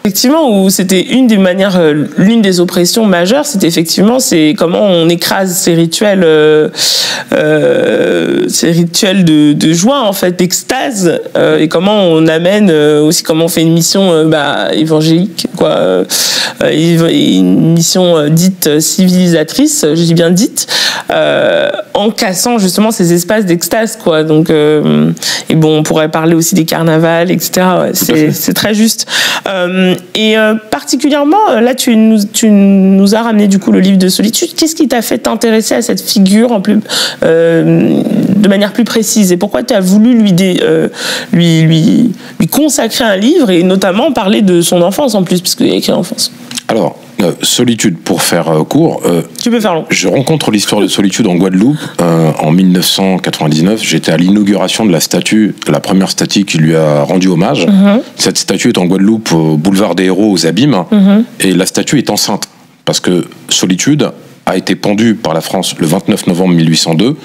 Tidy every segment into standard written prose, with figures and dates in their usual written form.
Effectivement, où c'était une des manières, l'une des oppressions majeures, c'est comment on écrase ces rituels de joie, en fait, d'extase, et comment on amène aussi, comment on fait une mission évangélique, quoi, une mission dite civilisatrice, je dis bien dite, en cassant justement ces espaces d'extase, quoi. Donc, et bon, on pourrait parler aussi des carnavals, etc. Ouais, c'est très juste. Particulièrement, là, tu nous as ramené du coup le livre de Solitude. Qu'est-ce qui t'a fait t'intéresser à cette figure de manière plus précise, et pourquoi tu as voulu lui consacrer un livre, et notamment parler de son enfance en plus, puisqu'il a écrit l'enfance? Alors, Solitude, pour faire court, tu peux faire long. Je rencontre l'histoire de Solitude en Guadeloupe en 1999. J'étais à l'inauguration de la première statue qui lui a rendu hommage. Cette statue est en Guadeloupe, au boulevard des Héros, aux Abîmes, et la statue est enceinte, parce que Solitude a été pendue par la France le 29 novembre 1802.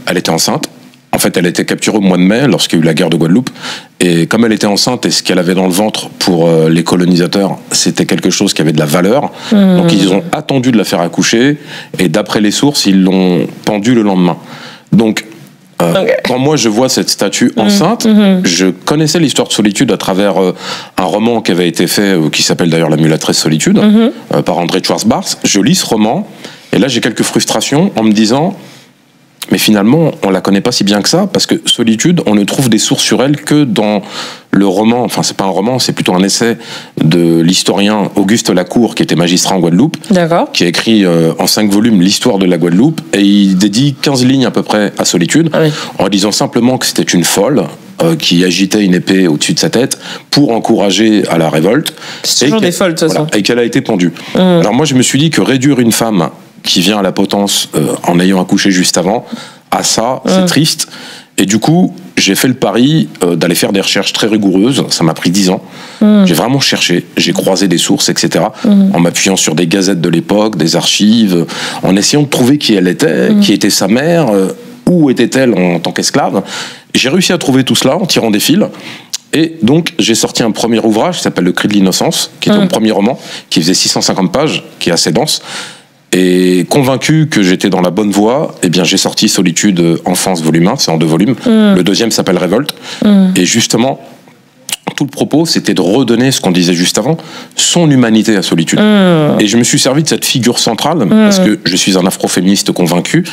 Elle était enceinte. En fait, elle a été capturée au mois de mai, lorsqu'il y a eu la guerre de Guadeloupe. Et comme elle était enceinte, et ce qu'elle avait dans le ventre pour les colonisateurs, c'était quelque chose qui avait de la valeur. Donc ils ont attendu de la faire accoucher, et d'après les sources, ils l'ont pendue le lendemain. Donc, quand moi je vois cette statue enceinte, je connaissais l'histoire de Solitude à travers un roman qui avait été fait, qui s'appelle d'ailleurs La mulâtresse Solitude, par André Schwarzbach. Je lis ce roman, et là j'ai quelques frustrations en me disant... Mais finalement, on la connaît pas si bien que ça, parce que Solitude, on ne trouve des sources sur elle que dans le roman, enfin c'est pas un roman, c'est plutôt un essai de l'historien Auguste Lacour, qui était magistrat en Guadeloupe, qui a écrit en 5 volumes l'histoire de la Guadeloupe, et il dédie 15 lignes à peu près à Solitude, en disant simplement que c'était une folle, qui agitait une épée au-dessus de sa tête pour encourager à la révolte. C'est toujours des folles, de toute façon. Et qu'elle a été pendue. Alors moi je me suis dit que réduire une femme qui vient à la potence en ayant accouché juste avant, à ça, c'est triste. Et du coup, j'ai fait le pari d'aller faire des recherches très rigoureuses. Ça m'a pris 10 ans. J'ai vraiment cherché, j'ai croisé des sources, etc. En m'appuyant sur des gazettes de l'époque, des archives, en essayant de trouver qui elle était, qui était sa mère, où était-elle en tant qu'esclave. J'ai réussi à trouver tout cela en tirant des fils. Et donc, j'ai sorti un premier ouvrage qui s'appelle Le Cri de l'innocence, qui est mon premier roman, qui faisait 650 pages, qui est assez dense. Et convaincu que j'étais dans la bonne voie, eh bien j'ai sorti Solitude Enfance volume 1, c'est en 2 volumes. Le deuxième s'appelle Révolte. Et justement, tout le propos, c'était de redonner ce qu'on disait juste avant, son humanité à Solitude. Et je me suis servi de cette figure centrale, parce que je suis un afroféministe convaincu,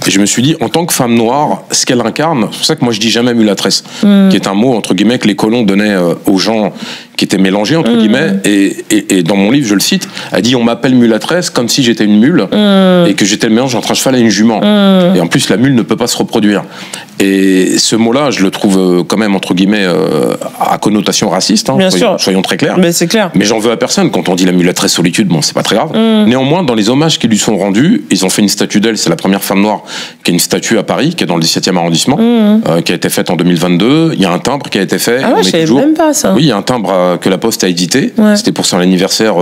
et je me suis dit, en tant que femme noire, ce qu'elle incarne, c'est pour ça que moi je dis jamais mulâtresse, qui est un mot, entre guillemets, que les colons donnaient aux gens qui étaient mélangés, entre guillemets, et dans mon livre, je le cite, elle dit, on m'appelle mulâtresse comme si j'étais une mule, et que j'étais le mélange entre un cheval et une jument. Et en plus, la mule ne peut pas se reproduire. Et ce mot-là, je le trouve quand même, entre guillemets, à connotation raciste, hein, soyons très clairs. Mais c'est clair. Mais j'en veux à personne. Quand on dit la mulâtresse Solitude, bon, c'est pas très grave. Néanmoins, dans les hommages qui lui sont rendus, ils ont fait une statue d'elle, c'est la première femme noire, qui est une statue à Paris, qui est dans le 17e arrondissement, qui a été faite en 2022. Il y a un timbre qui a été fait. Ah ouais, je savais même pas ça. Oui, il y a un timbre que la Poste a édité. C'était pour son anniversaire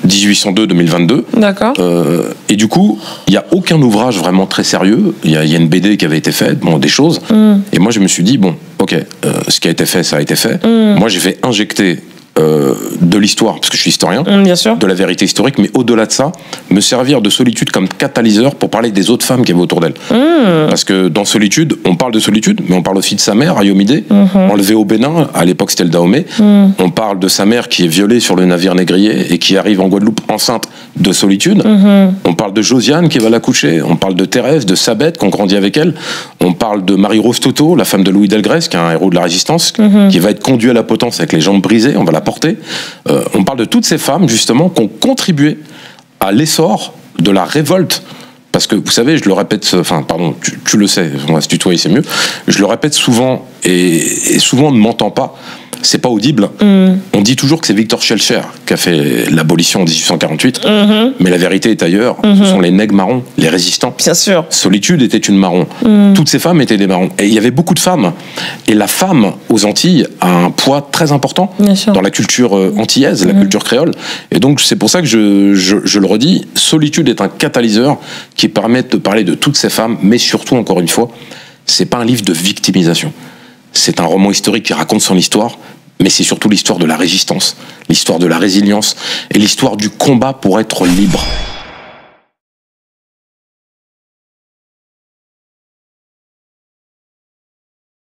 1802-2022. D'accord. Et du coup, il n'y a aucun ouvrage vraiment très sérieux. Il y a une BD qui avait été faite, bon, des choses. Et moi, je me suis dit, bon, ok, ce qui a été fait, ça a été fait. Moi, j'ai fait injecter de l'histoire, parce que je suis historien, bien sûr, de la vérité historique, mais au-delà de ça, me servir de Solitude comme catalyseur pour parler des autres femmes qui avaient autour d'elle. Parce que dans Solitude, on parle de Solitude, mais on parle aussi de sa mère, Ayomide, enlevée au Bénin, à l'époque c'était le Dahomey. On parle de sa mère qui est violée sur le navire négrier et qui arrive en Guadeloupe enceinte de Solitude. On parle de Josiane qui va l'accoucher, on parle de Thérèse, de Sabette, qu'on grandit avec elle. On parle de Marie-Rose Toto, la femme de Louis Delgrès, qui est un héros de la Résistance, qui va être conduit à la potence avec les jambes brisées, on va la porter. On parle de toutes ces femmes, justement, qui ont contribué à l'essor de la révolte. Parce que, vous savez, je le répète, enfin, pardon, tu le sais, on va se tutoyer, c'est mieux. Je le répète souvent, et souvent on ne m'entend pas. C'est pas audible. On dit toujours que c'est Victor Schœlcher qui a fait l'abolition en 1848, mais la vérité est ailleurs. Ce sont les nègres marrons, les résistants. Bien sûr. Solitude était une marron. Toutes ces femmes étaient des marrons. Et il y avait beaucoup de femmes. Et la femme aux Antilles a un poids très important dans la culture antillaise, la culture créole. Et donc c'est pour ça que je le redis, Solitude est un catalyseur qui permet de parler de toutes ces femmes, mais surtout, encore une fois, c'est pas un livre de victimisation. C'est un roman historique qui raconte son histoire, mais c'est surtout l'histoire de la résistance, l'histoire de la résilience et l'histoire du combat pour être libre.